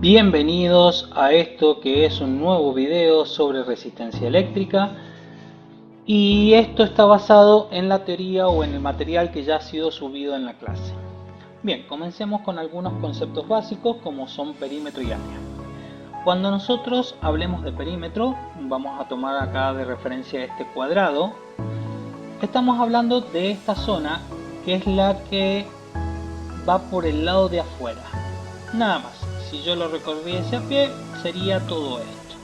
Bienvenidos a esto que es un nuevo video sobre resistencia eléctrica, y esto está basado en la teoría o en el material que ya ha sido subido en la clase. Bien, comencemos con algunos conceptos básicos como son perímetro y área. Cuando nosotros hablemos de perímetro, vamos a tomar acá de referencia este cuadrado. Estamos hablando de esta zona que es la que va por el lado de afuera. Nada más. Si yo lo recorriese a pie, sería todo esto.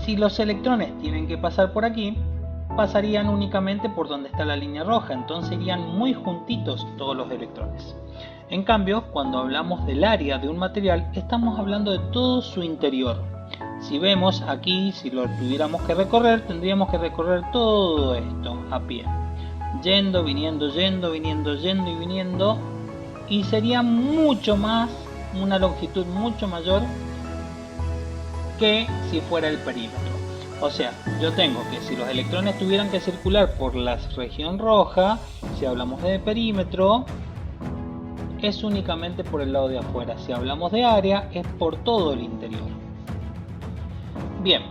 Si los electrones tienen que pasar por aquí, pasarían únicamente por donde está la línea roja, entonces irían muy juntitos todos los electrones. En cambio, cuando hablamos del área de un material, estamos hablando de todo su interior. Si vemos aquí, si lo tuviéramos que recorrer, tendríamos que recorrer todo esto a pie. Yendo, viniendo, yendo, viniendo, yendo y viniendo. Y sería mucho más, una longitud mucho mayor que si fuera el perímetro. O sea, yo tengo que si los electrones tuvieran que circular por la región roja, si hablamos de perímetro, es únicamente por el lado de afuera. Si hablamos de área, es por todo el interior. Bien.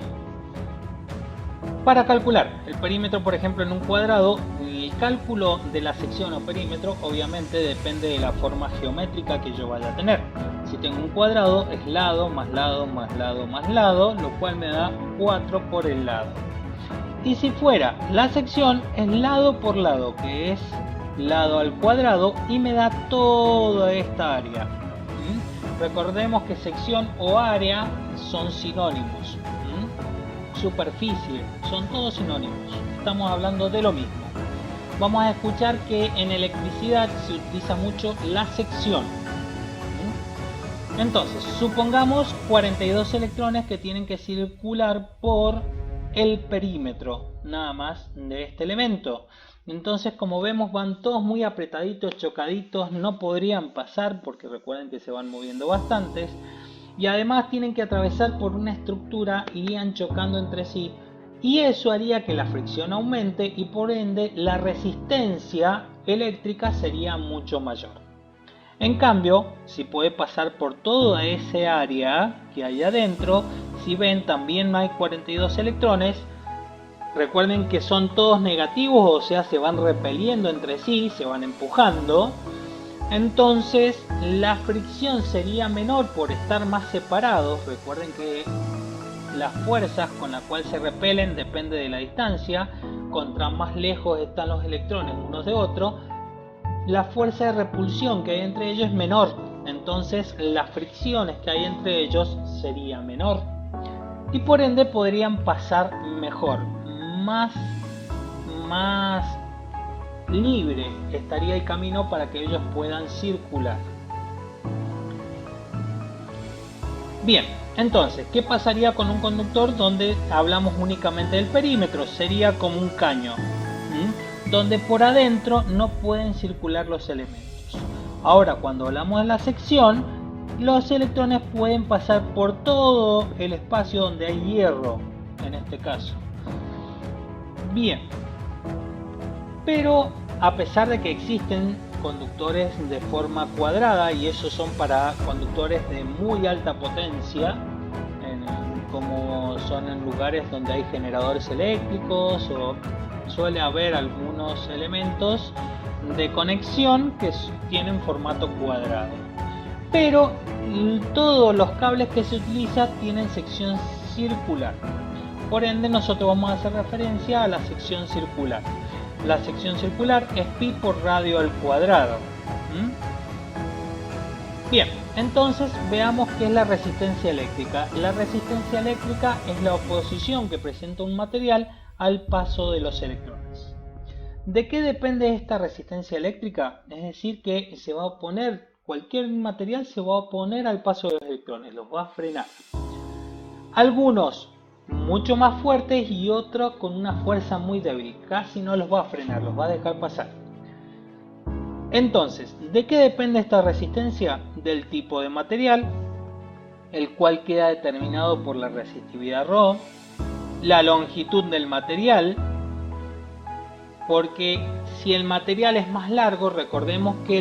Para calcular el perímetro, por ejemplo, en un cuadrado, el cálculo de la sección o perímetro obviamente depende de la forma geométrica que yo vaya a tener. Si tengo un cuadrado, es lado más lado más lado más lado, lo cual me da 4 por el lado. Y si fuera la sección, es lado por lado, que es lado al cuadrado, y me da toda esta área. Recordemos que sección o área son sinónimos. Superficie, son todos sinónimos, estamos hablando de lo mismo. Vamos a escuchar que en electricidad se utiliza mucho la sección. Entonces, supongamos 42 electrones que tienen que circular por el perímetro, nada más de este elemento. Entonces, como vemos, van todos muy apretaditos, chocaditos, no podrían pasar porque recuerden que se van moviendo bastantes. Y además tienen que atravesar por una estructura, irían chocando entre sí, y eso haría que la fricción aumente y por ende la resistencia eléctrica sería mucho mayor. En cambio, si puede pasar por toda ese área que hay adentro, si ven también no hay 42 electrones, recuerden que son todos negativos, o sea se van repeliendo entre sí, se van empujando. Entonces la fricción sería menor por estar más separados. Recuerden que las fuerzas con las cuales se repelen depende de la distancia. Contra más lejos están los electrones unos de otros, la fuerza de repulsión que hay entre ellos es menor. Entonces las fricciones que hay entre ellos sería menor. Y por ende podrían pasar mejor. Más libre estaría el camino para que ellos puedan circular. Bien, entonces, ¿qué pasaría con un conductor donde hablamos únicamente del perímetro? Sería como un caño, donde por adentro no pueden circular los elementos. Ahora, cuando hablamos de la sección, los electrones pueden pasar por todo el espacio donde hay hierro, en este caso. Bien. Pero a pesar de que existen conductores de forma cuadrada, y esos son para conductores de muy alta potencia, como son en lugares donde hay generadores eléctricos, o suele haber algunos elementos de conexión que tienen formato cuadrado. Pero todos los cables que se utilizan tienen sección circular. Por ende nosotros vamos a hacer referencia a la sección circular. La sección circular es pi por radio al cuadrado. Bien, entonces veamos qué es la resistencia eléctrica. La resistencia eléctrica es la oposición que presenta un material al paso de los electrones. ¿De qué depende esta resistencia eléctrica? Es decir, que se va a oponer, cualquier material se va a oponer al paso de los electrones, los va a frenar. Algunos mucho más fuertes y otros con una fuerza muy débil, casi no los va a frenar, los va a dejar pasar. Entonces, ¿de qué depende esta resistencia? Del tipo de material, el cual queda determinado por la resistividad ρ, la longitud del material, porque si el material es más largo, recordemos que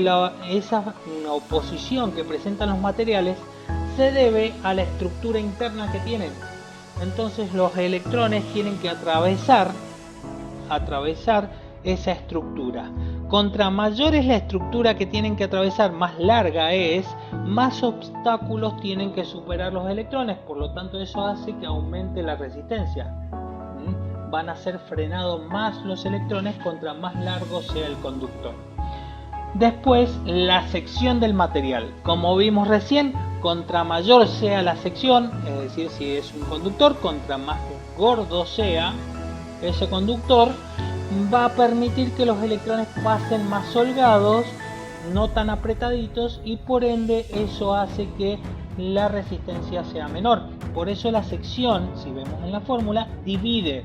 esa oposición que presentan los materiales se debe a la estructura interna que tienen. Entonces los electrones tienen que atravesar esa estructura. Contra mayor es la estructura que tienen que atravesar, más larga es, más obstáculos tienen que superar los electrones, por lo tanto eso hace que aumente la resistencia. Van a ser frenados más los electrones contra más largo sea el conductor. Después, la sección del material. Como vimos recién, contra mayor sea la sección, es decir, si es un conductor, contra más gordo sea ese conductor, va a permitir que los electrones pasen más holgados, no tan apretaditos, y por ende eso hace que la resistencia sea menor. Por eso la sección, si vemos en la fórmula, divide.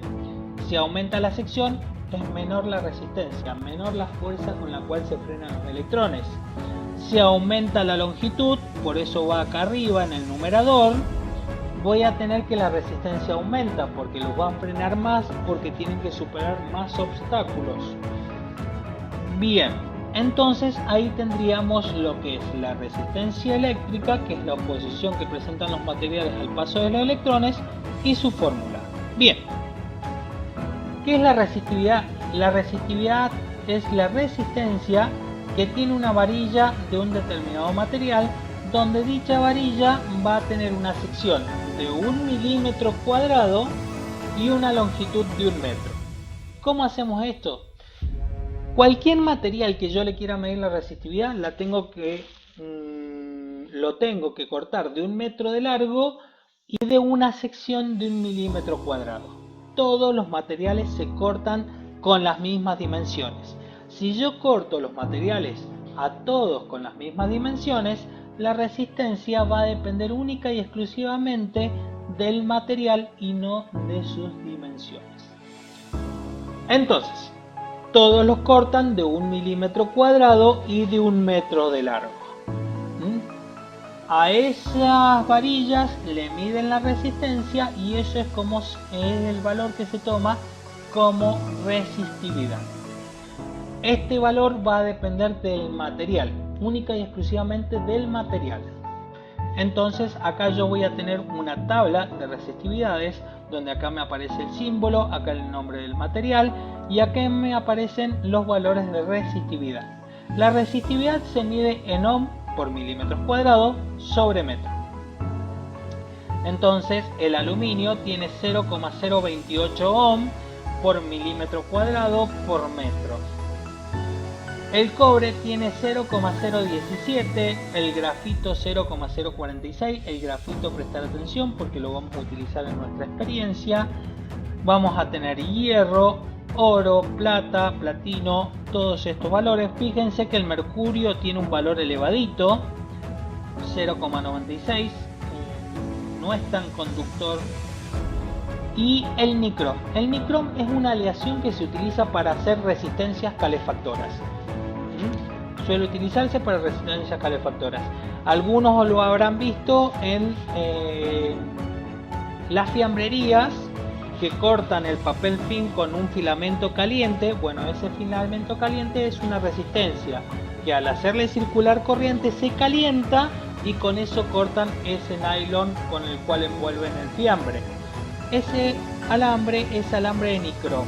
Si aumenta la sección, es menor la resistencia, menor la fuerza con la cual se frenan los electrones. Si aumenta la longitud, por eso va acá arriba en el numerador, voy a tener que la resistencia aumenta porque los va a frenar más, porque tienen que superar más obstáculos. Bien, entonces ahí tendríamos lo que es la resistencia eléctrica, que es la oposición que presentan los materiales al paso de los electrones, y su fórmula. Bien, ¿qué es la resistividad? La resistividad es la resistencia que tiene una varilla de un determinado material, donde dicha varilla va a tener una sección de 1 milímetro cuadrado y una longitud de 1 metro. ¿Cómo hacemos esto? Cualquier material que yo le quiera medir la resistividad lo tengo que cortar de 1 metro de largo y de una sección de 1 milímetro cuadrado. Todos los materiales se cortan con las mismas dimensiones. Si yo corto los materiales a todos con las mismas dimensiones, la resistencia va a depender única y exclusivamente del material y no de sus dimensiones. Entonces, todos los cortan de 1 milímetro cuadrado y de 1 metro de largo. A esas varillas le miden la resistencia y eso es como es el valor que se toma como resistividad. Este valor va a depender del material, única y exclusivamente del material. Entonces acá yo voy a tener una tabla de resistividades donde acá me aparece el símbolo, acá el nombre del material y acá me aparecen los valores de resistividad. La resistividad se mide en ohm por milímetros cuadrados sobre metro. Entonces el aluminio tiene 0,028 ohm por milímetro cuadrado por metro. El cobre tiene 0,017, el grafito 0,046, el grafito prestar atención porque lo vamos a utilizar en nuestra experiencia. Vamos a tener hierro, oro, plata, platino, todos estos valores. Fíjense que el mercurio tiene un valor elevadito, 0,96, no es tan conductor. Y el nicrom. El nicrom es una aleación que se utiliza para hacer resistencias calefactoras. Suele utilizarse para resistencias calefactoras. Algunos lo habrán visto en las fiambrerías que cortan el papel film con un filamento caliente. Bueno, ese filamento caliente es una resistencia que al hacerle circular corriente se calienta y con eso cortan ese nylon con el cual envuelven el fiambre. Ese alambre es alambre de nicrom.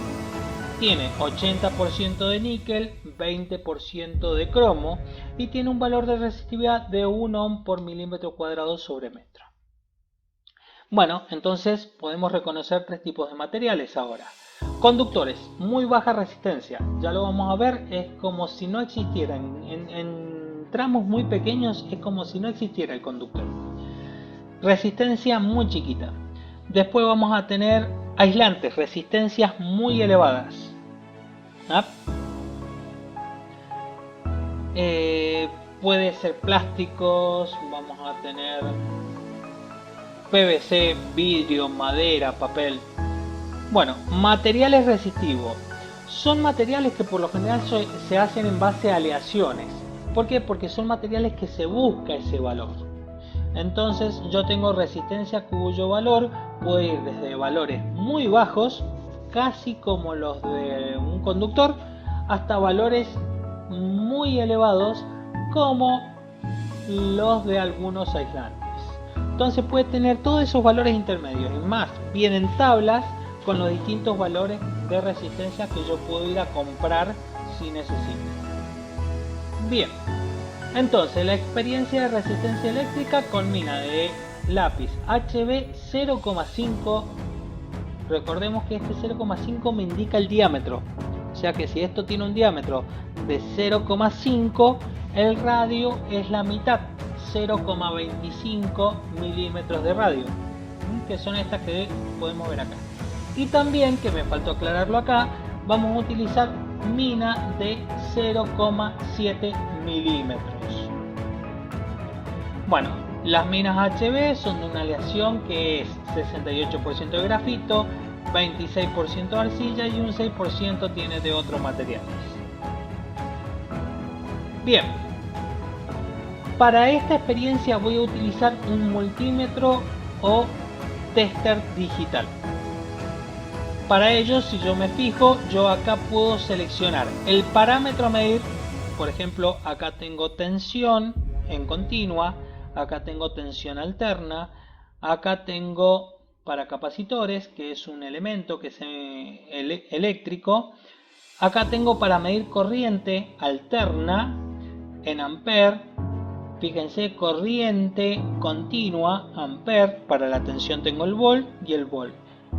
Tiene 80% de níquel, 20% de cromo y tiene un valor de resistividad de 1 ohm por milímetro cuadrado sobre metro. Bueno, entonces podemos reconocer tres tipos de materiales ahora. Conductores, muy baja resistencia, ya lo vamos a ver, es como si no existiera, en tramos muy pequeños es como si no existiera el conductor. Resistencia muy chiquita. Después vamos a tener aislantes, resistencias muy elevadas. Puede ser plásticos, vamos a tener PVC, vidrio, madera, papel. Bueno, materiales resistivos. Son materiales que por lo general se hacen en base a aleaciones. ¿Por qué? Porque son materiales que se busca ese valor. Entonces yo tengo resistencia cuyo valor puede ir desde valores muy bajos, casi como los de un conductor, hasta valores muy elevados como los de algunos aislantes. Entonces puede tener todos esos valores intermedios y más, vienen tablas con los distintos valores de resistencia que yo puedo ir a comprar si necesito. Bien, entonces la experiencia de resistencia eléctrica culmina de lápiz HB 0,5. Recordemos que este 0,5 me indica el diámetro, o sea que si esto tiene un diámetro de 0,5, el radio es la mitad, 0,25 milímetros de radio, que son estas que podemos ver acá. Y también, que me faltó aclararlo acá, vamos a utilizar mina de 0,7 milímetros. Bueno, las minas HB son de una aleación que es 68% de grafito, 26% de arcilla y un 6% tiene de otros materiales. Bien, para esta experiencia voy a utilizar un multímetro o tester digital. Para ello, si yo me fijo, yo acá puedo seleccionar el parámetro a medir. Por ejemplo, acá tengo tensión en continua, acá tengo tensión alterna, acá tengo para capacitores, que es un elemento que es eléctrico, acá tengo para medir corriente alterna en ampere. Fíjense, corriente continua, ampere, para la tensión tengo el volt y el volt.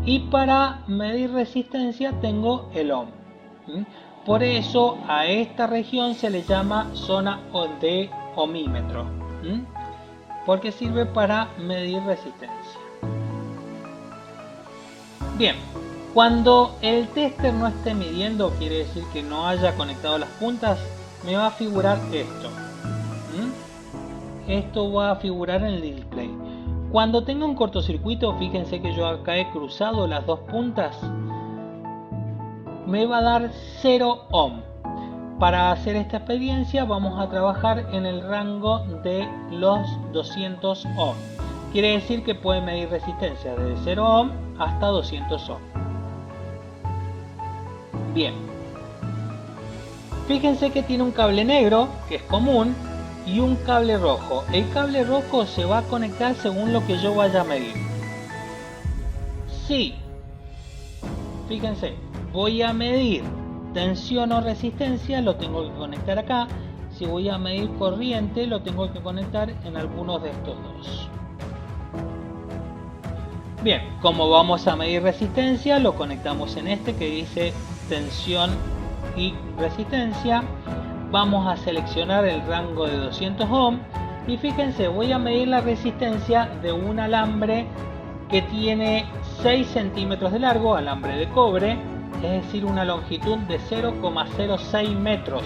Y para medir resistencia tengo el ohm. Por eso a esta región se le llama zona de ohmímetro, porque sirve para medir resistencia. Bien, cuando el tester no esté midiendo, quiere decir que no haya conectado las puntas, me va a figurar esto. Esto va a figurar en el display. Cuando tenga un cortocircuito, fíjense que yo acá he cruzado las dos puntas, me va a dar 0 ohm. Para hacer esta experiencia vamos a trabajar en el rango de los 200 ohm. Quiere decir que puede medir resistencia desde 0 ohm hasta 200 ohm. Bien. Fíjense que tiene un cable negro, que es común, y un cable rojo. El cable rojo se va a conectar según lo que yo vaya a medir. Si, fíjense, voy a medir tensión o resistencia, lo tengo que conectar acá. Si voy a medir corriente, lo tengo que conectar en algunos de estos dos. Bien, como vamos a medir resistencia, lo conectamos en este que dice tensión y resistencia. Vamos a seleccionar el rango de 200 ohm y fíjense, voy a medir la resistencia de un alambre que tiene 6 centímetros de largo, alambre de cobre, es decir, una longitud de 0,06 metros,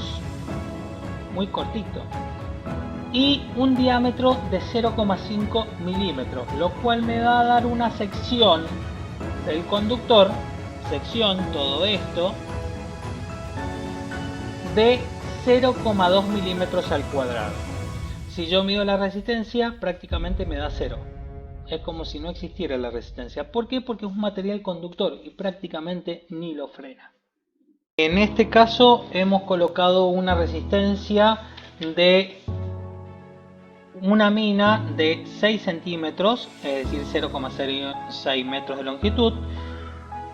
muy cortito, y un diámetro de 0,5 milímetros, lo cual me va a dar una sección del conductor, todo esto, de 0,2 milímetros al cuadrado. Si yo mido la resistencia, prácticamente me da 0. Es como si no existiera la resistencia. ¿Por qué? Porque es un material conductor y prácticamente ni lo frena. En este caso hemos colocado una resistencia de una mina de 6 centímetros, es decir, 0,06 metros de longitud,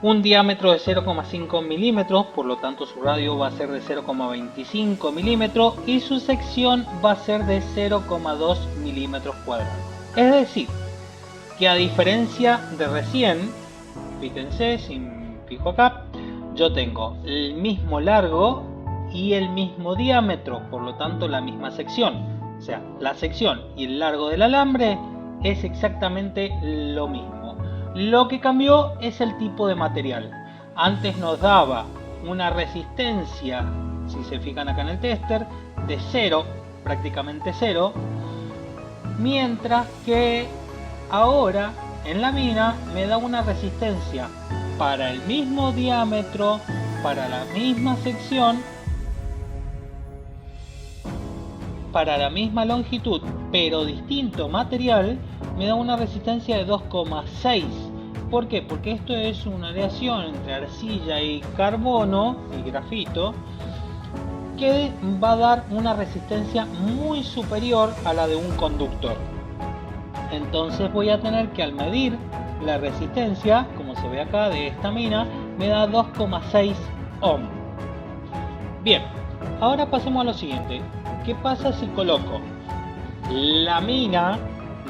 un diámetro de 0,5 milímetros, por lo tanto su radio va a ser de 0,25 milímetros y su sección va a ser de 0,2 milímetros cuadrados. Es decir, que a diferencia de recién, fíjense, si me fijo acá, yo tengo el mismo largo y el mismo diámetro, por lo tanto la misma sección. O sea, la sección y el largo del alambre es exactamente lo mismo. Lo que cambió es el tipo de material. Antes nos daba una resistencia, si se fijan acá en el tester, de 0, prácticamente 0, mientras que ahora en la mina me da una resistencia para el mismo diámetro, para la misma sección, para la misma longitud, pero distinto material, me da una resistencia de 2,6. ¿Por qué? Porque esto es una aleación entre arcilla y carbono y grafito, que va a dar una resistencia muy superior a la de un conductor. Entonces voy a tener que, al medir la resistencia, como se ve acá, de esta mina, me da 2,6 ohm. Bien, ahora pasemos a lo siguiente. ¿Qué pasa si coloco la mina,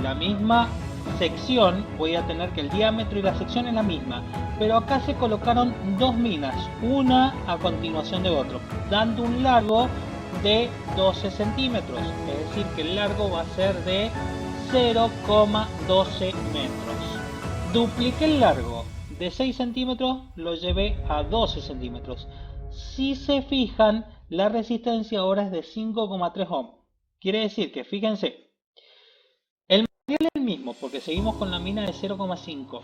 la misma sección? Voy a tener que el diámetro y la sección es la misma, pero acá se colocaron dos minas, una a continuación de otro, dando un largo de 12 centímetros, es decir que el largo va a ser de 0,12 metros. Dupliqué el largo de 6 centímetros, lo llevé a 12 centímetros. Si se fijan, la resistencia ahora es de 5,3 ohm. Quiere decir que, fíjense, el material es el mismo, porque seguimos con la mina de 0,5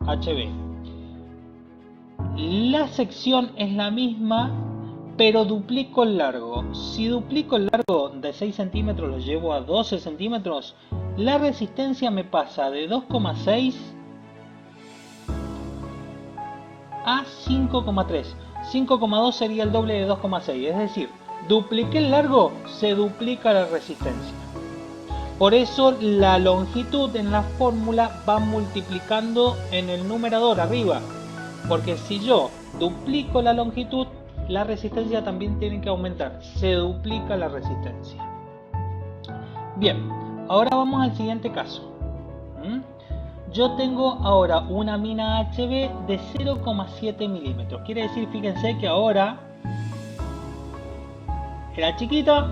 HB. La sección es la misma, pero duplico el largo. Si duplico el largo de 6 centímetros, lo llevo a 12 centímetros, la resistencia me pasa de 2,6 a 5,3. 5,2 sería el doble de 2,6, es decir, dupliqué el largo, se duplica la resistencia. Por eso la longitud en la fórmula va multiplicando en el numerador arriba, porque si yo duplico la longitud, la resistencia también tiene que aumentar, se duplica la resistencia. Bien, ahora vamos al siguiente caso. Yo tengo ahora una mina HB de 0,7 milímetros. Quiere decir, fíjense que ahora era chiquita,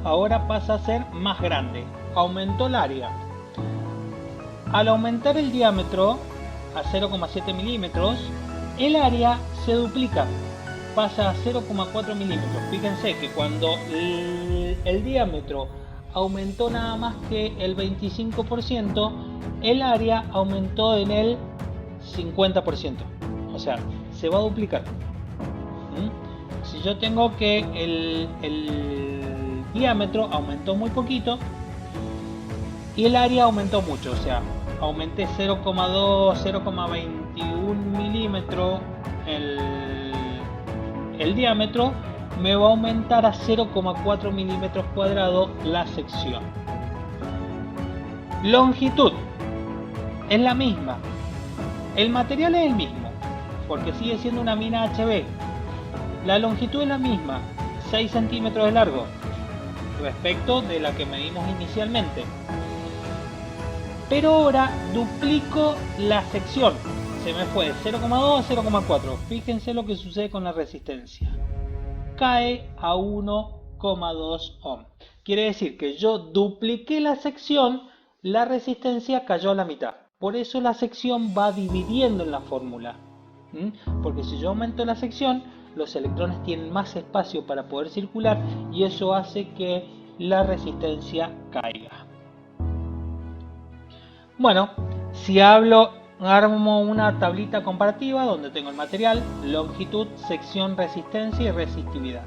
ahora pasa a ser más grande. Aumentó el área. Al aumentar el diámetro a 0,7 milímetros, el área se duplica, pasa a 0,4 milímetros. Fíjense que cuando el diámetro aumentó nada más que el 25%, el área aumentó en el 50%. O sea, se va a duplicar. Si yo tengo que el diámetro aumentó muy poquito y el área aumentó mucho, o sea, aumenté 0,2, 0,21 milímetros el diámetro, me va a aumentar a 0,4 milímetros cuadrados la sección. Longitud es la misma, el material es el mismo, porque sigue siendo una mina HB. La longitud es la misma, 6 centímetros de largo, respecto de la que medimos inicialmente. Pero ahora duplico la sección, se me fue de 0,2 a 0,4. Fíjense lo que sucede con la resistencia. Cae a 1,2 ohm. Quiere decir que yo dupliqué la sección, la resistencia cayó a la mitad. Por eso la sección va dividiendo en la fórmula. Porque si yo aumento la sección, los electrones tienen más espacio para poder circular y eso hace que la resistencia caiga. Bueno, si armo una tablita comparativa donde tengo el material, longitud, sección, resistencia y resistividad.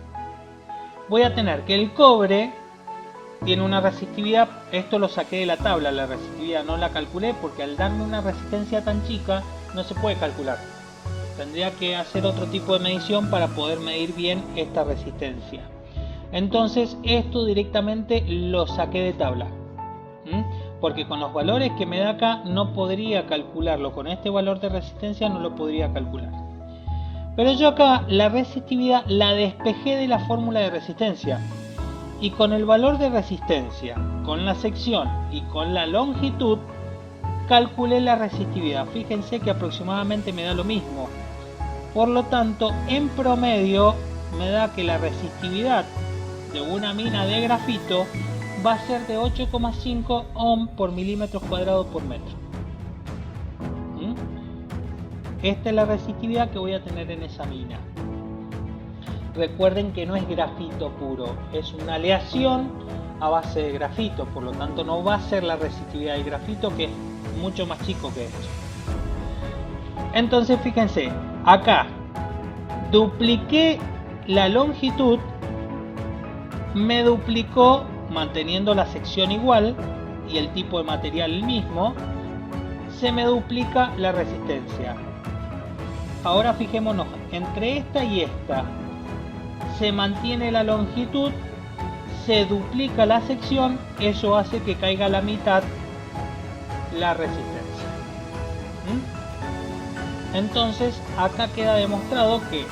Voy a tener que el cobre tiene una resistividad, esto lo saqué de la tabla, la resistividad no la calculé porque al darme una resistencia tan chica no se puede calcular. Tendría que hacer otro tipo de medición para poder medir bien esta resistencia. Entonces esto directamente lo saqué de tabla. Porque con los valores que me da acá no podría calcularlo, con este valor de resistencia no lo podría calcular. Pero yo acá la resistividad la despejé de la fórmula de resistencia y con el valor de resistencia, con la sección y con la longitud calculé la resistividad. Fíjense que aproximadamente me da lo mismo. Por lo tanto, en promedio me da que la resistividad de una mina de grafito va a ser de 8,5 ohm por milímetros cuadrados por metro. Esta es la resistividad que voy a tener en esa mina. Recuerden que no es grafito puro, es una aleación a base de grafito, por lo tanto no va a ser la resistividad del grafito, que es mucho más chico que esto. Entonces fíjense, acá dupliqué la longitud, me duplicó manteniendo la sección igual y el tipo de material el mismo, se me duplica la resistencia. Ahora fijémonos, entre esta y esta se mantiene la longitud, se duplica la sección, eso hace que caiga a la mitad la resistencia. Entonces acá queda demostrado que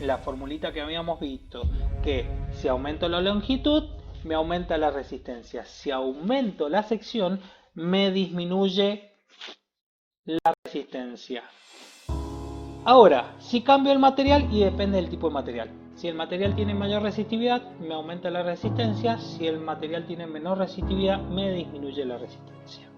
la formulita que habíamos visto, que si aumento la longitud me aumenta la resistencia, si aumento la sección me disminuye la resistencia. Ahora, si cambio el material, y depende del tipo de material. Si el material tiene mayor resistividad, me aumenta la resistencia. Si el material tiene menor resistividad, me disminuye la resistencia.